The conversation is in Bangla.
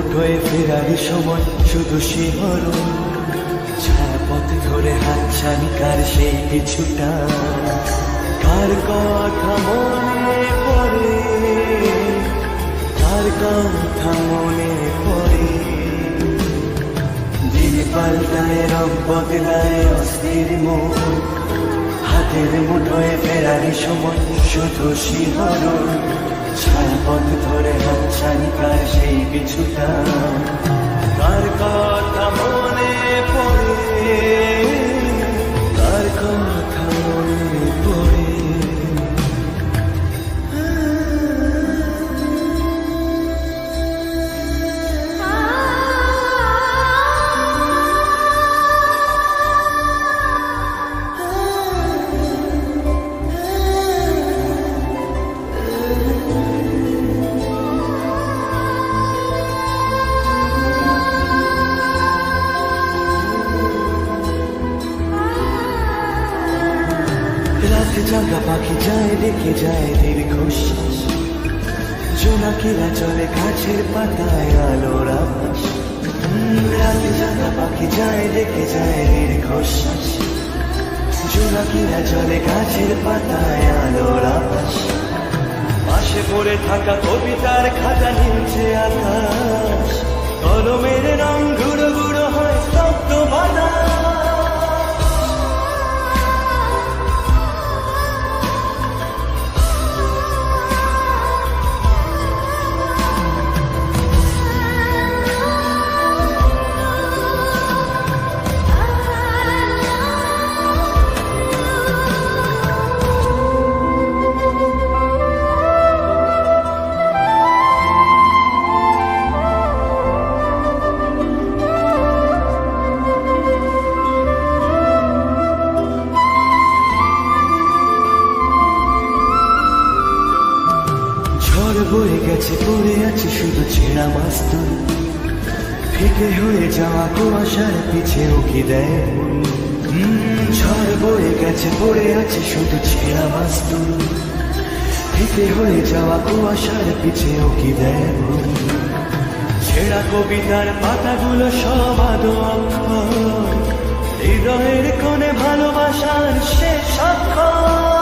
মুঠোয় ফেরার সময় শুধু শিহরণ, ছায়াপথ ধরে হাতছানি কার সেই কিছুটা, কার কথা মনে পড়ে, কার কথা মনে পড়ে। দিন পাল্টায় রং বদলায় অস্থির মন, হাতের মুঠোয় ফেরার সময় শুধু শিহরণ, ছায়াপথ ধরে হাতছানি কার সেই কিছুটা, কার কথা মনে পড়ে, কার কথা মনে পড়ে। রাত জাগা পাখি যায় দেখে যায় দীর্ঘশ্বাস, জোনাকিরা চলে গাছের পাতায় আলোর আভাস। রাত জাগা পাখি যায় দেখে যায় দীর্ঘশ্বাস, জোনাকিরা চলে গাছের পাতায় আলোর আভাস। পাশে পড়ে থাকা কবিতার খাতা নীলছে আকাশ, কলমের রং গুঁড়ো গুঁড়ো হয় স্তব্ধ বাতাস। বয়ে গেছে পড়ে আছে শুধু ছেঁড়া মাস্তুল, ফিকে হয়ে যাওয়া কুয়াশার পিছে উকি দেয়। ঝড় বয়ে গেছে পড়ে আছে শুধু ছেঁড়া মাস্তুল, ফিকে হয়ে যাওয়া কুয়াশার পিছে উকি দেয়। ছেঁড়া কবিতার পাতাগুলো সব আদো অক্ষর, হৃদয়ের কোণে ভালোবাসার শেষ অক্ষর।